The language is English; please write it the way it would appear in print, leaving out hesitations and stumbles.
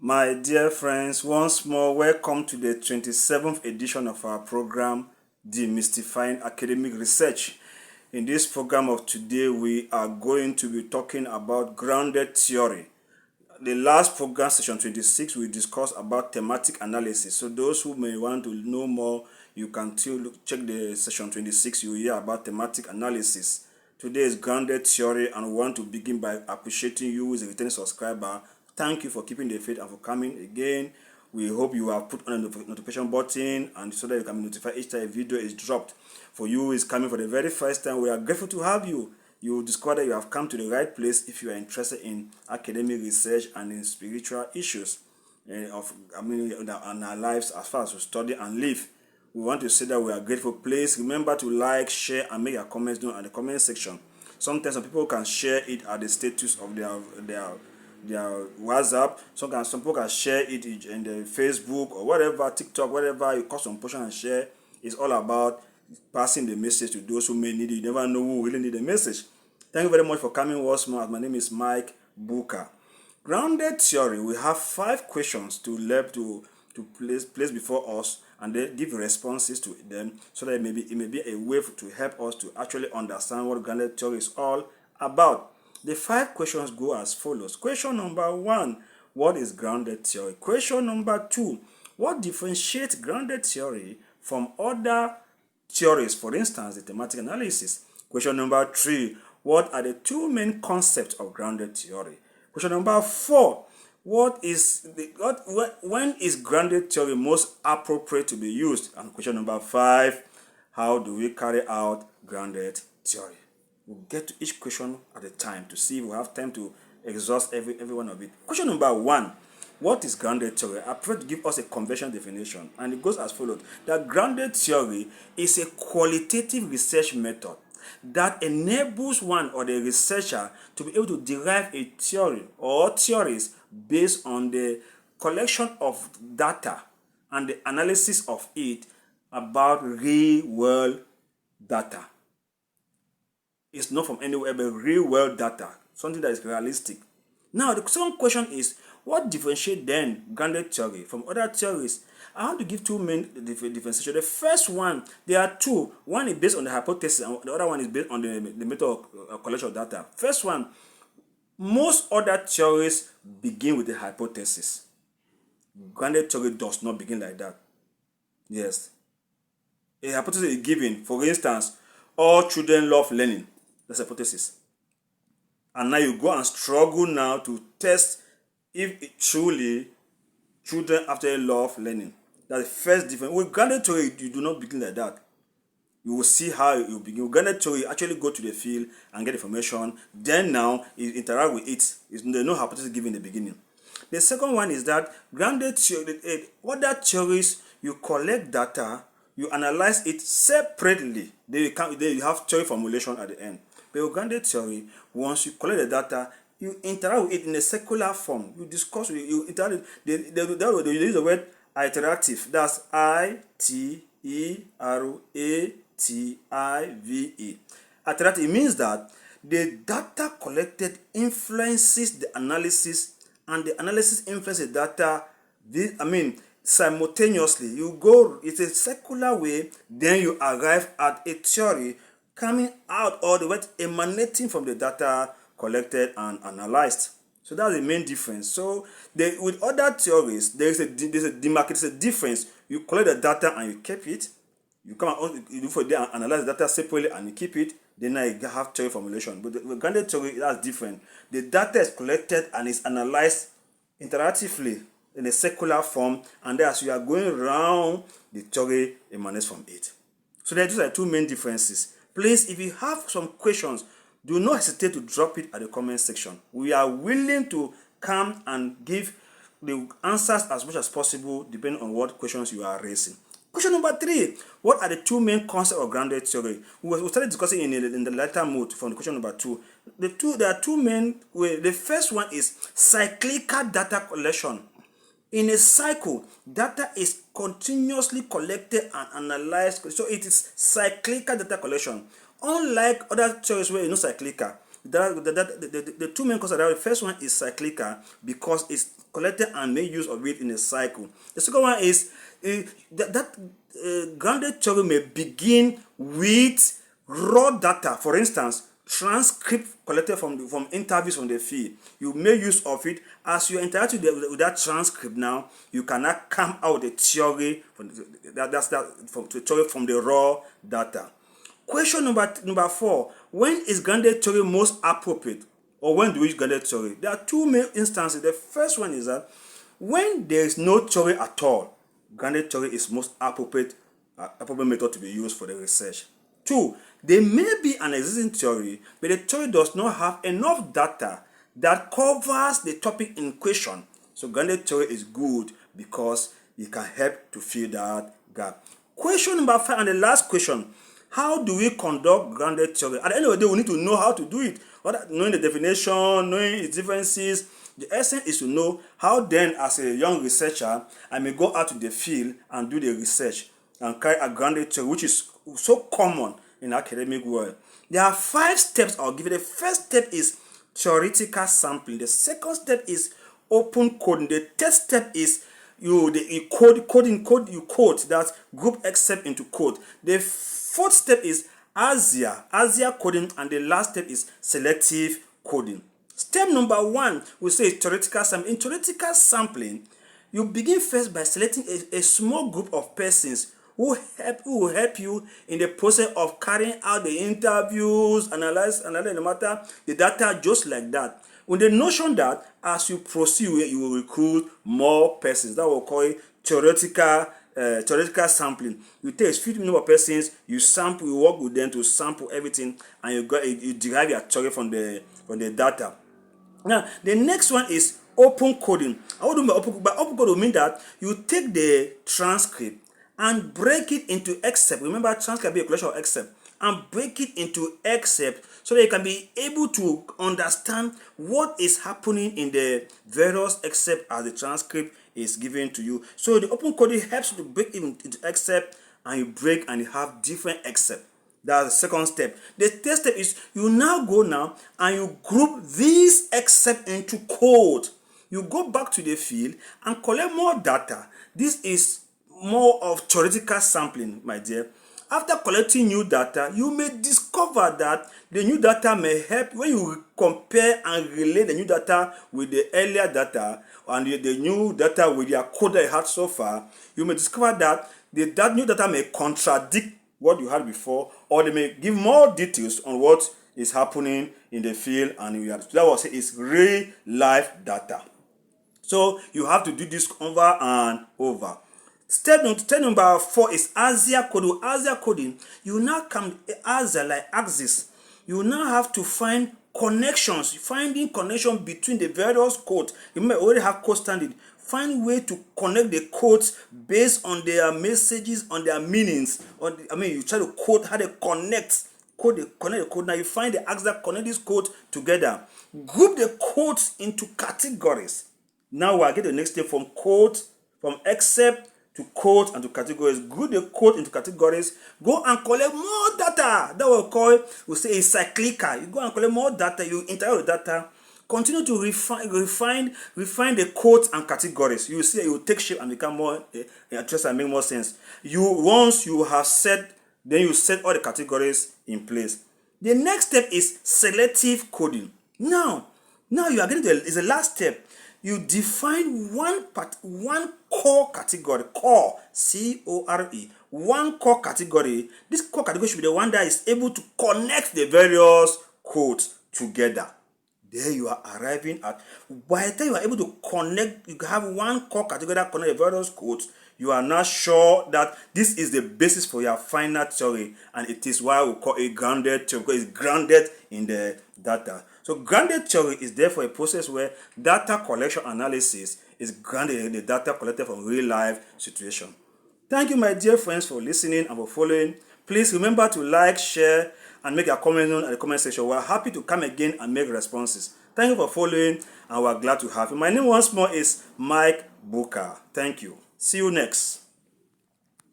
My dear friends, once more, welcome to the 27th edition of our program, Demystifying Academic Research. In this program of today, we are going to be talking about grounded theory. The last program, session 26, we discussed about thematic analysis. So those who may want to know more, you can still check the session 26, you will hear about thematic analysis. Today is grounded theory, and we want to begin by appreciating you as a returning subscriber. Thank you for keeping the faith and for coming again. We hope you have put on the notification button and so that you can be notified each time a video is dropped. For you who is coming for the very first time, we are grateful to have you. You will discover that you have come to the right place if you are interested in academic research and in spiritual issues in our lives as far as we study and live. We want to say that we are grateful. Please remember to like, share, and make your comments known at the comment section. Sometimes some people can share it at the status of their WhatsApp. Some people can share it in the Facebook or whatever, TikTok, whatever. You cut some portion and share. It's all about passing the message to those who may need it. You never know who really need the message. Thank you very much for coming once more. My name is Mike Booker. Grounded theory. We have 5 questions to place before us, and then give responses to them, so that it may be a way to help us to actually understand what grounded theory is all about. The 5 questions go as follows. Question number 1, what is grounded theory? Question number 2, what differentiates grounded theory from other theories, for instance, the thematic analysis? Question number 3, what are the 2 main concepts of grounded theory? Question number 4, when is grounded theory most appropriate to be used? And question number 5, how do we carry out grounded theory? We'll get to each question at a time to see if we have time to exhaust every one of it. Question number 1, what is grounded theory? I prefer to give us a conventional definition, and it goes as follows. That grounded theory is a qualitative research method that enables one or the researcher to be able to derive a theory or theories based on the collection of data and the analysis of it about real world data. It's not from anywhere, but real world data, something that is realistic. Now, the second question is, what differentiates then grounded theory from other theories? I want to give 2 main differentiations. The first one, there are 2. One is based on the hypothesis, and the other one is based on the method of collection of data. First one, most other theories begin with the hypothesis. Grounded theory does not begin like that. Yes. A hypothesis is given. For instance, all children love learning. That's a hypothesis. And now you go and struggle now to test if it truly children actually love learning. That's the first difference. With grounded theory, you do not begin like that. You will see how you begin. With grounded theory, you actually go to the field and get information. Then now, you interact with it. There's no hypothesis given in the beginning. The second one is that grounded theory, other theories, you collect data, you analyze it separately. Then you have theory formulation at the end. But with grounded theory, once you collect the data, you interact with it in a circular form. You discuss with it, you interact. They use the word iterative. That's I-T-E-R-A-T-I-V-E. Iterative means that the data collected influences the analysis, and the analysis influences the data. Simultaneously. It's a circular way, then you arrive at a theory coming out all the way emanating from the data collected and analyzed. So that's the main difference. So with other theories, there's a difference. You collect the data and you keep it. You come out, you do for them and analyze the data separately and you keep it. Then now you have theory formulation. But the grounded theory, that's different. The data is collected and is analyzed interactively in a circular form, and then as you are going around, the theory emanates from it. So these are 2 main differences. Please, if you have some questions, do not hesitate to drop it at the comment section. We are willing to come and give the answers as much as possible, depending on what questions you are raising. Question number 3, what are the 2 main concepts of grounded theory? We started discussing in the latter mode from the question number 2. There are 2 main ways. The first one is cyclical data collection. In a cycle, data is continuously collected and analyzed. So it is cyclical data collection. Unlike other theories where it's not cyclical. The two main causes of that, the first one is cyclical because it's collected and made use of it in a cycle. The second one is grounded theory may begin with raw data. For instance, transcript collected from interviews from the field. You make use of it as you interact with that transcript. Now you cannot come out the theory from the raw data. Question number 4: when is grounded theory most appropriate, or when do we use grounded theory? There are two main instances. The first one is that when there is no theory at all, grounded theory is most appropriate method to be used for the research. 2, there may be an existing theory, but the theory does not have enough data that covers the topic in question. So grounded theory is good because it can help to fill that gap. Question number 5 and the last question: how do we conduct grounded theory? At the end of the day, we need to know how to do it. Knowing the definition, knowing its differences. The essence is to know how then, as a young researcher, I may go out to the field and do the research and carry a grounded theory, which is so common in the academic world. There are 5 steps I'll give you. The first step is theoretical sampling. The second step is open coding. The third step is you code that group excerpt into code. The fourth step is ASIA coding, and the last step is selective coding. Step number 1 we say is theoretical sampling. In theoretical sampling, you begin first by selecting a small group of persons who will help you in the process of carrying out the interviews, analyze the matter, the data, just like that. With the notion that as you proceed, you will recruit more persons. That will call it theoretical sampling. You take a few number of persons, you sample, you work with them to sample everything, and you derive your theory from the data. Now, the next one is open coding. I would do by open code will mean that you take the transcript and break it into excerpt. Remember, transcript can be a collection of excerpt, and break it into excerpt so that you can be able to understand what is happening in the various excerpt as the transcript is given to you. So the open coding helps you to break it into excerpt, and you break and you have different excerpt. That's the second step. The third step is you now go and you group these excerpt into code. You go back to the field and collect more data. This is more of theoretical sampling, my dear. After collecting new data, you may discover that the new data may help when you compare and relate the new data with the earlier data and the new data with your code that you had so far. You may discover that that new data may contradict what you had before, or they may give more details on what is happening in the field, and that was it's real life data. So you have to do this over and over. Step number 4 is ASIA coding. ASIA coding, you now come ASIA like axis. You now have to find connections, finding connection between the various codes. You may already have code standard. Find way to connect the codes based on their messages, on their meanings. You try to code how they connect the code. Now you find the axis that connect these codes together. Group the codes into categories. Now we are getting the next step from excerpt to code and to categories. Group the code into categories. Go and collect more data. That we'll say is cyclical. You go and collect more data. You interact with data. Continue to refine the codes and categories. You see, it will take shape and become more interesting and make more sense. Once you have set, then you set all the categories in place. The next step is selective coding. Now you are getting is the last step. You define one core category, C-O-R-E, one core category. This core category should be the one that is able to connect the various codes together. There you are arriving at. By the time you are able to connect, you have one core category that connects the various codes. You are now sure that this is the basis for your final theory, and it is why we call it grounded theory, because it's grounded in the data. So grounded theory is therefore a process where data collection analysis is grounded in the data collected from real life situation. Thank you, my dear friends, for listening and for following. Please remember to like, share, and make a comment in the comment section. We're happy to come again and make responses. Thank you for following, and we're glad to have you. My name once more is Mike Booker. Thank you. See you next.